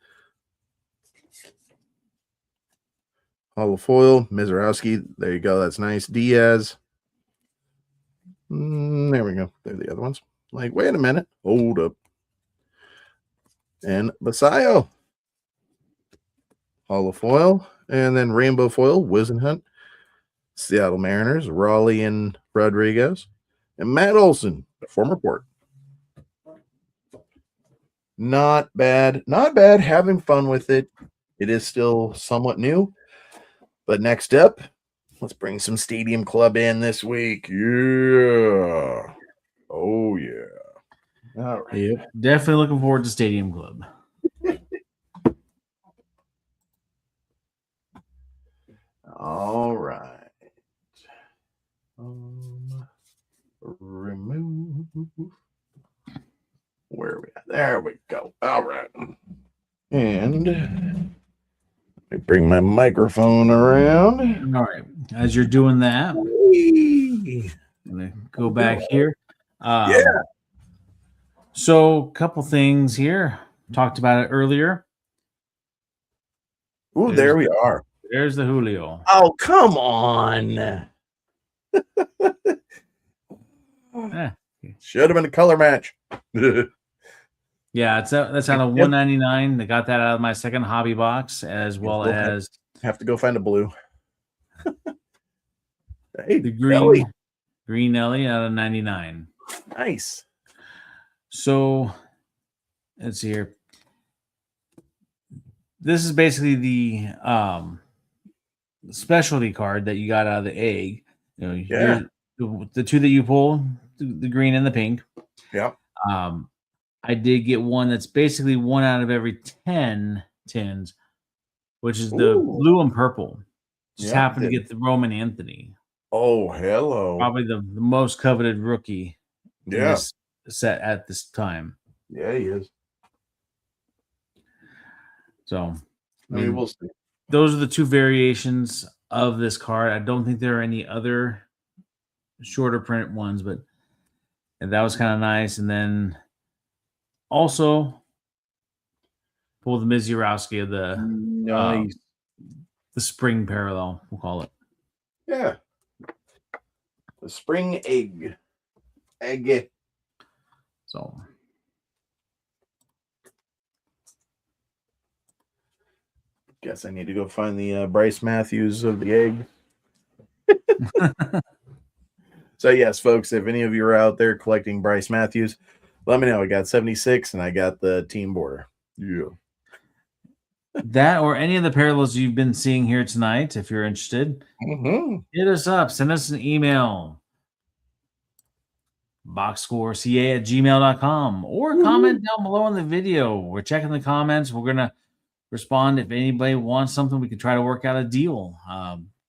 Hollow foil. Mizorowski. There you go. That's nice. Diaz. There we go. They're the other ones. Like, wait a minute. Hold up. And Basayo. Hollow foil. And then rainbow foil. Wizenhunt. Seattle Mariners. Raleigh and Rodriguez. And Matt Olson, the former port. Not bad. Not bad. Having fun with it. It is still somewhat new. But next up, let's bring some Stadium Club in this week. Yeah. Oh, yeah. All right. Yep. Definitely looking forward to Stadium Club. All right. Remove. There we go. All right. And let me bring my microphone around. All right. As you're doing that, Whee! I'm gonna go back here. Yeah. So, a couple things here. Talked about it earlier. Ooh, there we are. There's the Julio. Oh, come on. Eh. Should have been a color match. Yeah, that's out of 199. They got that out of my second hobby box, as well as have to go find a blue. Hey, the Ellie. green Ellie out of 99. Nice. So let's see here. This is basically the specialty card that you got out of the egg. You know, Yeah. the two that you pull, the green and the pink. Yeah. I did get one that's basically one out of every 10 tins, which is the blue and purple. Just happened to get the Roman Anthony. Oh, hello. Probably the most coveted rookie in this set at this time. Yeah, he is. So, I mean, we'll see. Those are the two variations of this card. I don't think there are any other shorter print ones, but that was kind of nice. And then also pull the Mizurowski of the spring parallel, we'll call it. Yeah. The spring egg. So guess I need to go find the Bryce Matthews of the egg. So yes, folks, if any of you are out there collecting Bryce Matthews, let me know. I got 76 and I got the team border. Yeah. That or any of the parallels you've been seeing here tonight, if you're interested, hit us up. Send us an email. boxscoreca@gmail.com or comment down below on the video. We're checking the comments. We're going to respond. If anybody wants something, we can try to work out a deal.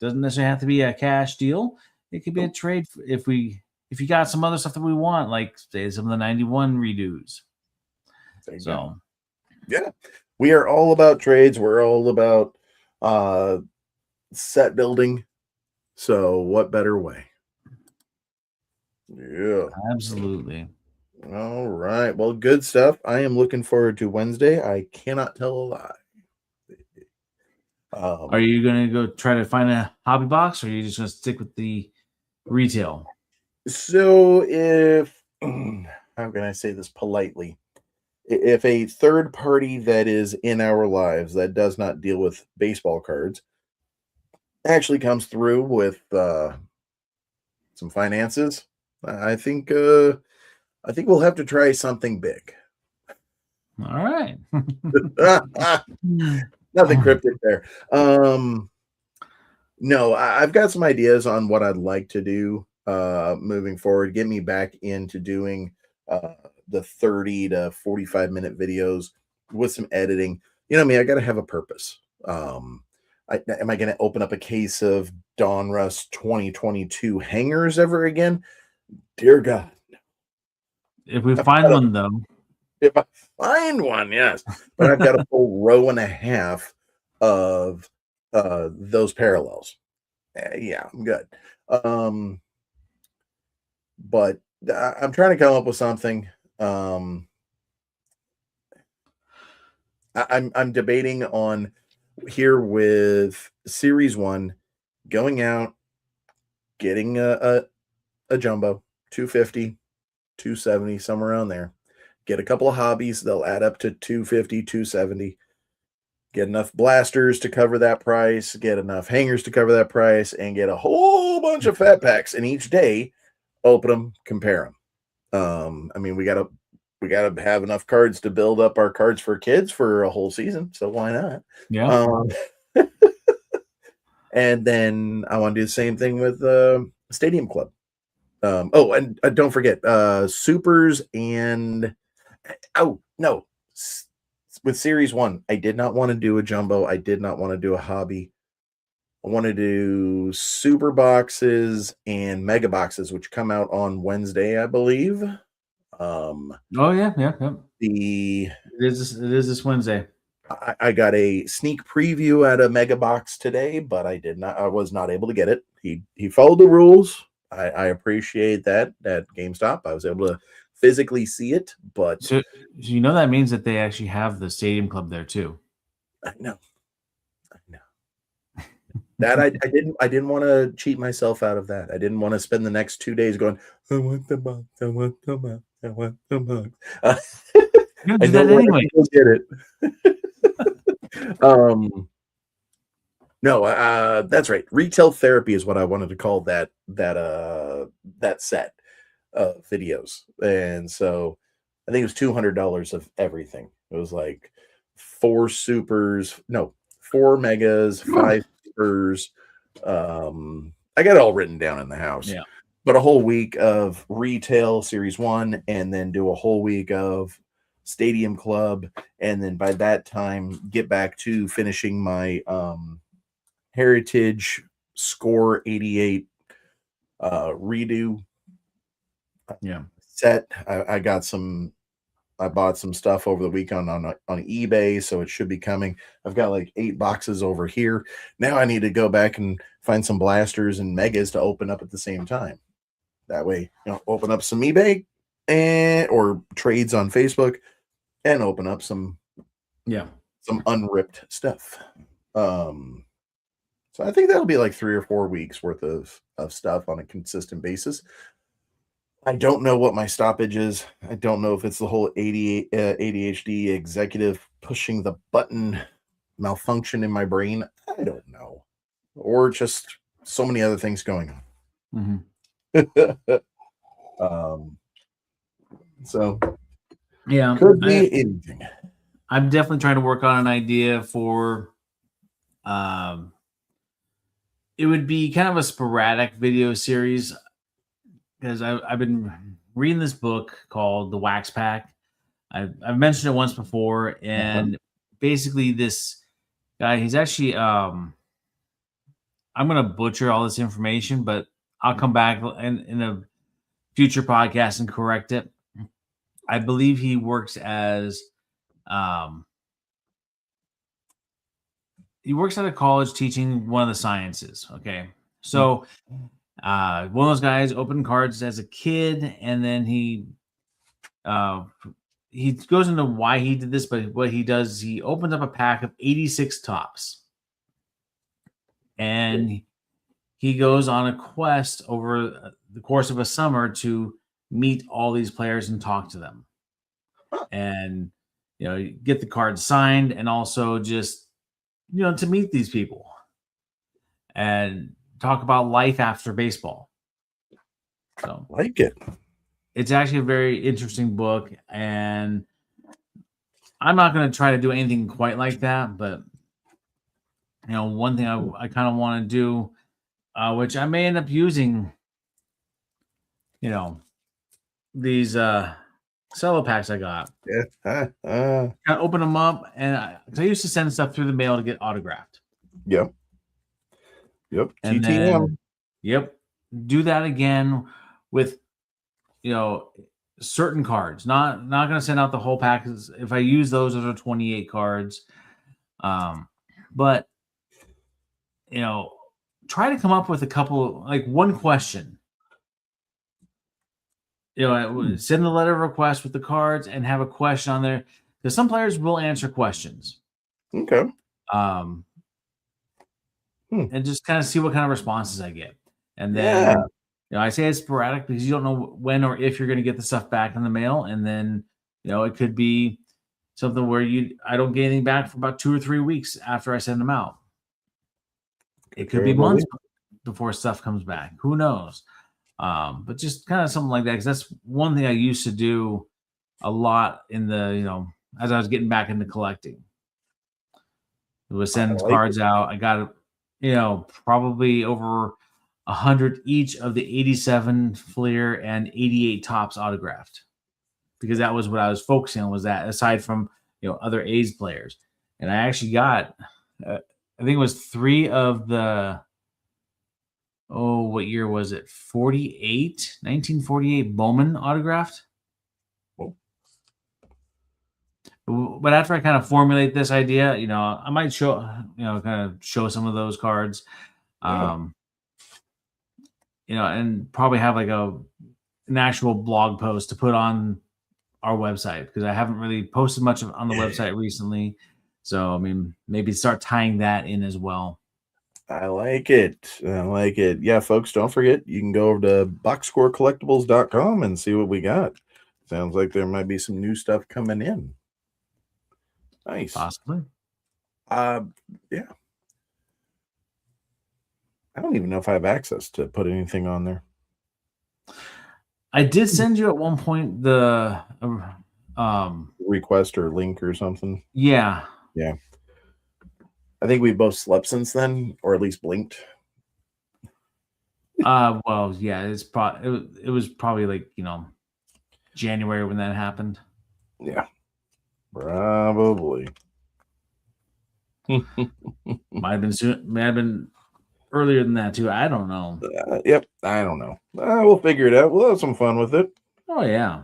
Doesn't necessarily have to be a cash deal. It could be a trade if you got some other stuff that we want, like say some of the 91 redos. So yeah, we are all about trades. We're all about set building. So what better way? Yeah, absolutely. All right. Well, good stuff. I am looking forward to Wednesday. I cannot tell a lie. Are you going to go try to find a hobby box, or are you just going to stick with the retail? So if, how can I say this politely? If a third party that is in our lives that does not deal with baseball cards actually comes through with some finances, I think we'll have to try something big. All right. Nothing cryptic there. No, I've got some ideas on what I'd like to do moving forward. Get me back into doing the 30 to 45-minute videos with some editing. You know me, I got to have a purpose. Am I going to open up a case of Donruss 2022 hangers ever again? Dear God. If we find one, though. If I find one, yes. But I've got a full row and a half of those parallels. Yeah, I'm good. But I'm trying to come up with something. I'm debating on here with Series 1 going out, getting a jumbo 250, 270, somewhere around there. Get a couple of hobbies, they'll add up to 250, 270. Get enough blasters to cover that price, get enough hangers to cover that price, and get a whole bunch of fat packs. And each day, open them, compare them. I mean, we gotta have enough cards to build up our cards for kids for a whole season. So why not? Yeah. And then I want to do the same thing with Stadium Club. And don't forget supers and no. With Series 1, I did not want to do a jumbo. I did not want to do a hobby. I want to do super boxes and mega boxes, which come out on Wednesday, I believe. Oh yeah, yeah, yeah. The It is this Wednesday. I got a sneak preview at a mega box today, but I was not able to get it. He followed the rules. I appreciate that at GameStop. I was able to physically see it, but So you know that means that they actually have the Stadium Club there too. I know. I know. That I didn't want to cheat myself out of that. I didn't want to spend the next 2 days going, I want the box, I want the box, I want the box. You'll I do know that where I anyway. can go get it. No, that's right. Retail therapy is what I wanted to call that set of videos. And so I think it was $200 of everything. It was like four megas, five supers. I got it all written down in the house. Yeah. But a whole week of retail series one, and then do a whole week of Stadium Club, and then by that time get back to finishing my Heritage Score 88 redo Yeah. set. I bought some stuff over the weekend on eBay, so it should be coming. I've got like 8 boxes over here. Now I need to go back and find some blasters and megas to open up at the same time. That way, open up some eBay or trades on Facebook, and open up some unripped stuff. So I think that'll be like 3 or 4 weeks worth of stuff on a consistent basis. I don't know what my stoppage is. I don't know if it's the whole ADHD executive pushing the button malfunction in my brain. I don't know. Or just so many other things going on. So Yeah. could be anything. I'm definitely trying to work on an idea for it would be kind of a sporadic video series, because I've been reading this book called The Wax Pack. I've mentioned it once before, and basically this guy, he's actually I'm gonna butcher all this information, but I'll come back in a future podcast and correct it. I believe he works as he works at a college teaching one of the sciences. Okay. So one of those guys opened cards as a kid, and then he goes into why he did this, but what he does is he opens up a pack of 86 tops, and he goes on a quest over the course of a summer to meet all these players and talk to them, and get the cards signed, and also just to meet these people and talk about life after baseball. So like it. It's actually a very interesting book, and I'm not going to try to do anything quite like that, but one thing I kind of want to do, which I may end up using, these cello packs I got. Yeah. Kind of open them up, and I used to send stuff through the mail to get autographed. Yep. And TTM. then, do that again with certain cards. Not going to send out the whole pack. If I use those are 28 cards. But try to come up with a couple, like one question. Send the letter of request with the cards and have a question on there, because some players will answer questions. Okay. And just kind of see what kind of responses I get. And then, I say it's sporadic because you don't know when or if you're going to get the stuff back in the mail. And then, it could be something where I don't get anything back for about 2 or 3 weeks after I send them out. It could be months before stuff comes back. Who knows? But just kind of something like that, because that's one thing I used to do a lot in the, as I was getting back into collecting. It was send cards out. I got, probably over 100 each of the 87 Fleer and 88 Tops autographed, because that was what I was focusing on, was that, aside from, other A's players. And I actually got, I think it was 3 of the, what year was it? 1948 Bowman autographed. But after I kind of formulate this idea, I might show, kind of show some of those cards, Yeah. um, and probably have like an actual blog post to put on our website because I haven't really posted much on the website recently. So, I mean, maybe start tying that in as well. I like it. I like it. Yeah, folks, don't forget you can go over to boxscorecollectibles.com and see what we got. Sounds like there might be some new stuff coming in. Nice. Possibly. Uh yeah. I don't even know if I have access to put anything on there. I did send you at one point um, Request or link or something. yeah. Yeah. I think we both slept since then, or at least blinked. Well, yeah, it was probably like, January when that happened. Yeah. Probably. Might have been earlier than that too. I don't know. Yep. I don't know. We'll figure it out. We'll have some fun with it. Oh yeah.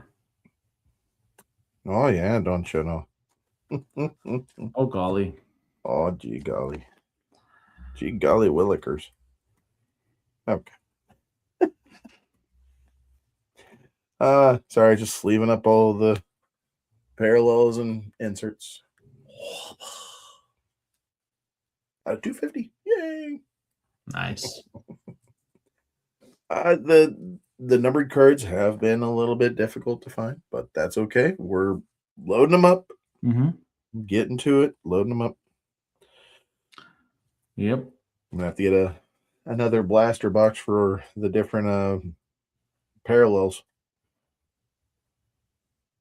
Oh yeah, don't you know? Oh golly. Oh gee golly. Gee golly willikers. Okay. Sorry, just leaving up all the parallels and inserts. 250. Yay. Nice. The numbered cards have been a little bit difficult to find, but that's okay. We're loading them up, getting to it, loading them up. Yep. I'm gonna have to get another blaster box for the different parallels.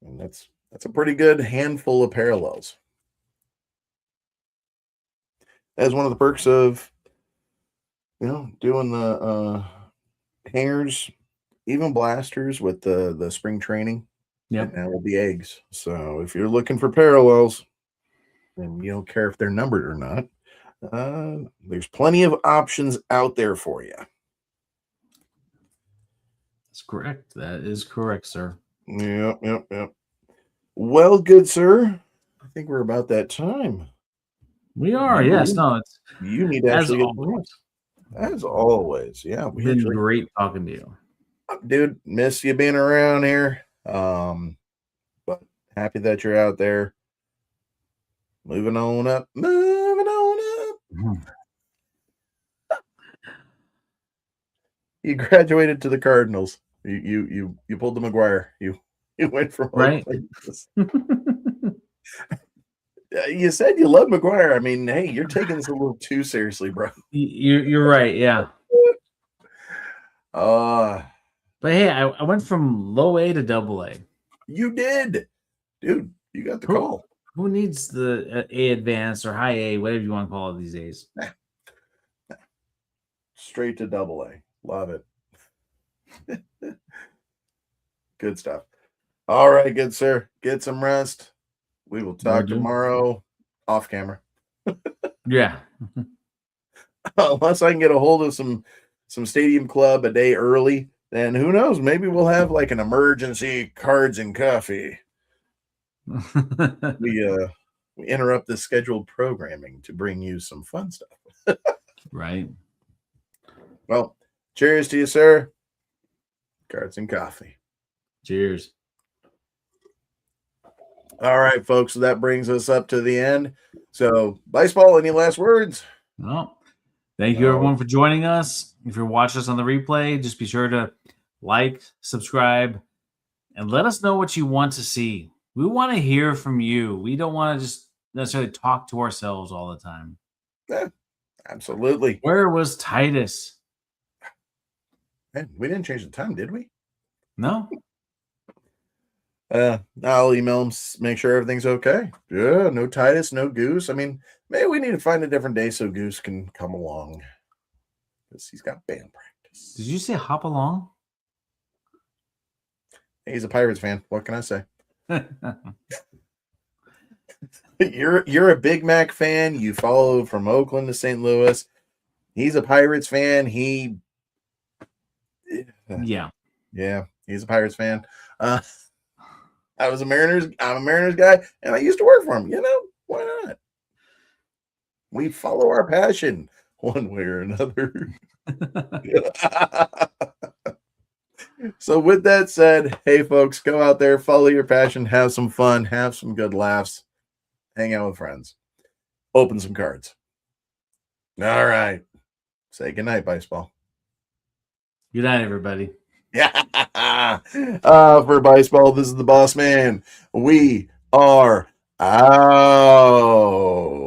And that's a pretty good handful of parallels. As one of the perks of doing the hangers, even blasters with the spring training. Yep. And now with the eggs. So if you're looking for parallels and you don't care if they're numbered or not, there's plenty of options out there for you. That's correct. That is correct, sir. Yep. Well, good sir. I think we're about that time. We are, yes. No, it's You need to as actually get always. some rest. As always. Yeah. Been great talking to you. Dude, miss you being around here. But happy that you're out there. Moving on up. You graduated to the Cardinals. You pulled the McGuire. You went from Right. You said you love McGuire. I mean, hey, you're taking this a little too seriously, bro. You're right, yeah. But hey, I went from low A to double A. You did, dude. You got the call. Who needs the A advanced or high A, whatever you want to call it these days? Straight to double A. Love it. Good stuff. All right, good sir. Get some rest. We will talk tomorrow off camera. Yeah. Unless I can get a hold of some Stadium Club a day early, then who knows? Maybe we'll have like an emergency cards and coffee. We interrupt the scheduled programming to bring you some fun stuff. Right. Well, cheers to you, sir. Cards and coffee. Cheers. All right, folks. So that brings us up to the end. So, Bice Ball, any last words? No. Thank you, everyone, for joining us. If you're watching us on the replay, just be sure to like, subscribe, and let us know what you want to see. We want to hear from you. We don't want to just necessarily talk to ourselves all the time. Yeah, absolutely. Where was Titus? Man, we didn't change the time, did we? No. I'll email him, make sure everything's okay. Yeah, no Titus, no Goose. I mean, maybe we need to find a different day so Goose can come along. Because he's got band practice. Did you say hop along? He's a Pirates fan. What can I say? You're a Big Mac fan. You follow from Oakland to St. Louis. He's a Pirates fan. Yeah, he's a Pirates fan. I'm a Mariners guy, and I used to work for them. Why not? We follow our passion one way or another. So with that said, hey folks, go out there, follow your passion, have some fun, have some good laughs, hang out with friends, open some cards. All right. Say goodnight, Baseball. Good night, everybody. Yeah. For Baseball, this is the Boss Man. We are out.